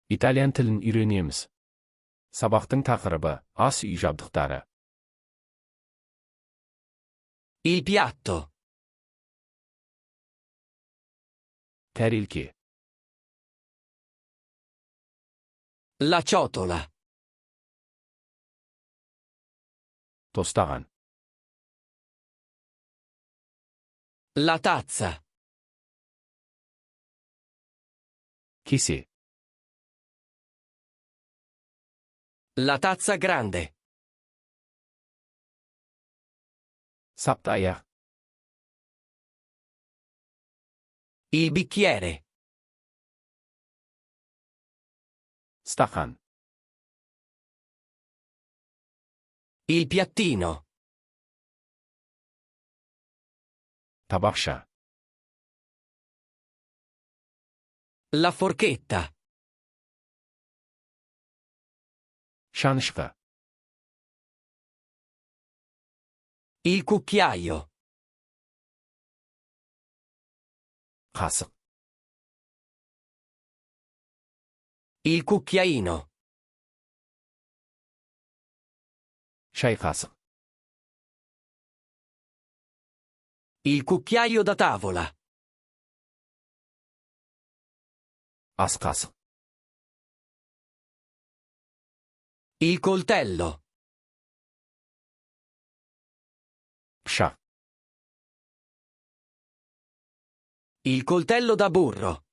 Italyan tilini үйренеміз. Сабақтың тақырыбы ас үй жабдықтары. Il piatto. Тәрелке. La ciotola. Тостаған. La tazza. Кесе. La tazza grande. Сапты аяқ. Il bicchiere. Стақан. Il piattino. Табақша. La forchetta. Шанышқы. Il cucchiaio. Қасық. Il cucchiaino. Шай қасық. Il cucchiaio da tavola. Ас қасық. Il coltello. Пышақ. Il coltello da burro.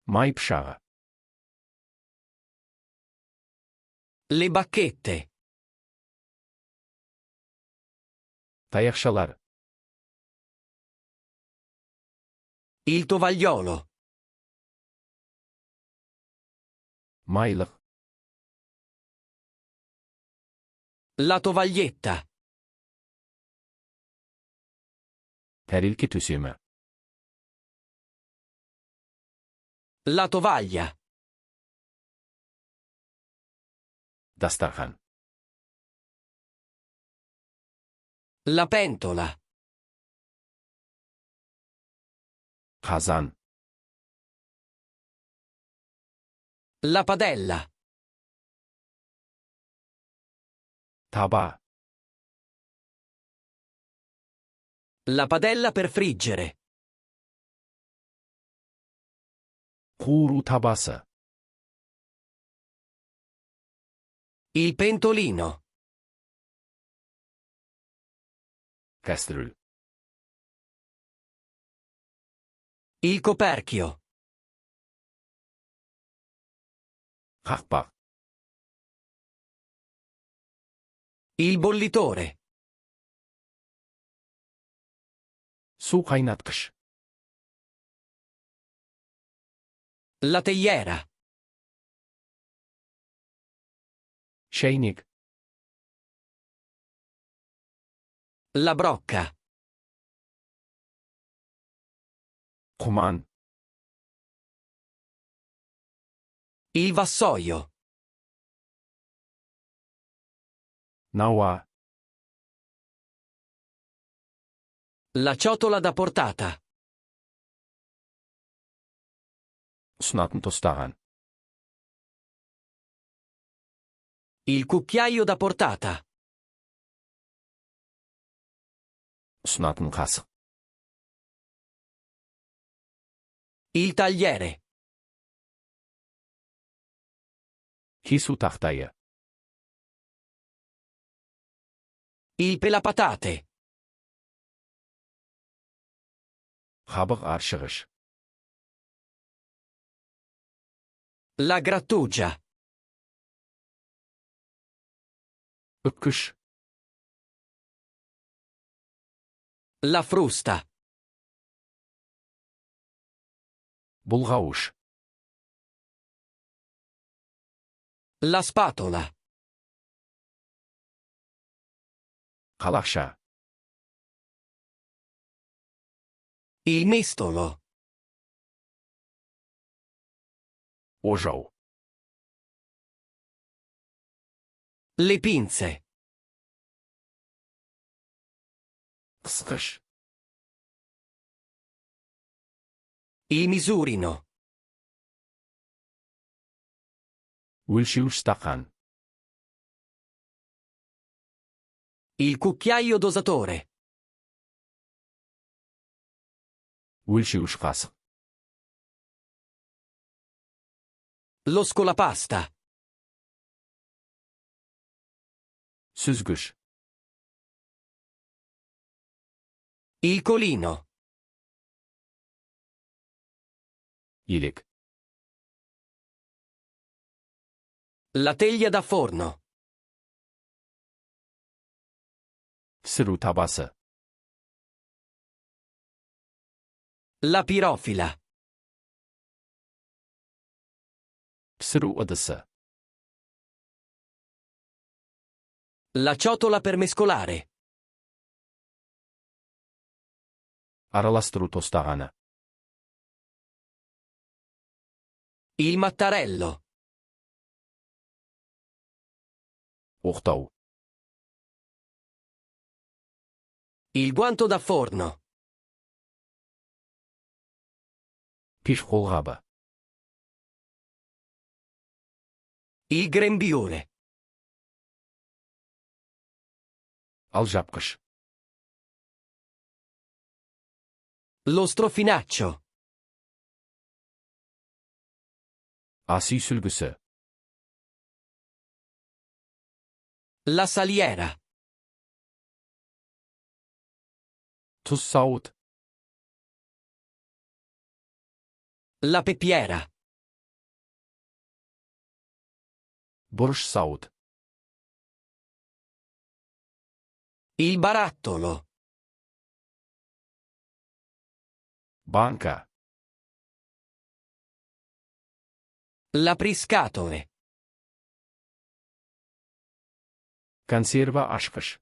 Май пышағы. Le bacchette. Таяқшалар. Il tovagliolo. Майлық. La tovaglietta. Тәрелке төсемі. La tovaglia. Дастархан. La pentola. Қазан. La padella. Таба. La padella per friggere. Қуыру табасы. Il pentolino. Кастрюль. Il coperchio. Қақпақ. Il bollitore. Су қайнатқыш. La teiera. Шәйнек. La brocca. Құман. Il vassoio. Науа. La ciotola da portata. Ұсынатын тостаған. Il cucchiaio da portata. Ұсынатын қасық. Il tagliere. Кесу тақтайы. Il pelapatate. Қабық аршығыш. La grattugia. Үпкіш. La frusta. Бұлғауыш. La spatola. Қалақша. Il mestolo. Ожау. Le pinze. Қысқыш. Il misurino. Өлшеуіш стақан. Il cucchiaio dosatore. Өлшеуіш қасық. Lo scolapasta. Сүзгіш. Il colino. Елек. La teglia da forno. Пісіру табасы. La pirofila. Пісіру ыдысы. La ciotola per mescolare. Араластыру тостағаны. Il mattarello. Оқтау. Il guanto da forno. Пеш қолғабы. Il grembiule. Алжапқыш. Lo strofinaccio. Ас үй сүлгісі. La saliera. Тұз сауыт. La pepiera. Бұрыш сауыт. Il barattolo. Банка. L'apriscatole. Консерва ашқыш.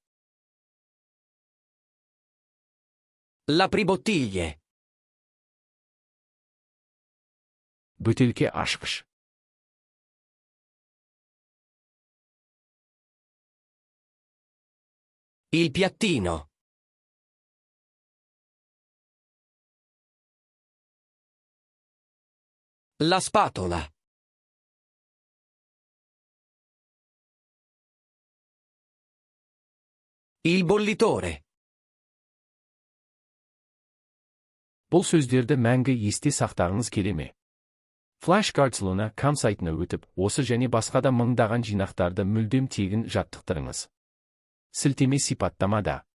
L'apribottiglie. Бөтелке ашқыш. Il piattino. La spatola. Il bollitore. Бұл сөздерді мәңгі есте сақтағыңыз келе ме? Flashcards.com сайтына өтіп, осы және басқа да мыңдаған жинақтарды мүлдем тегін жаттықтырыңыз. Сілтеме сипаттамада.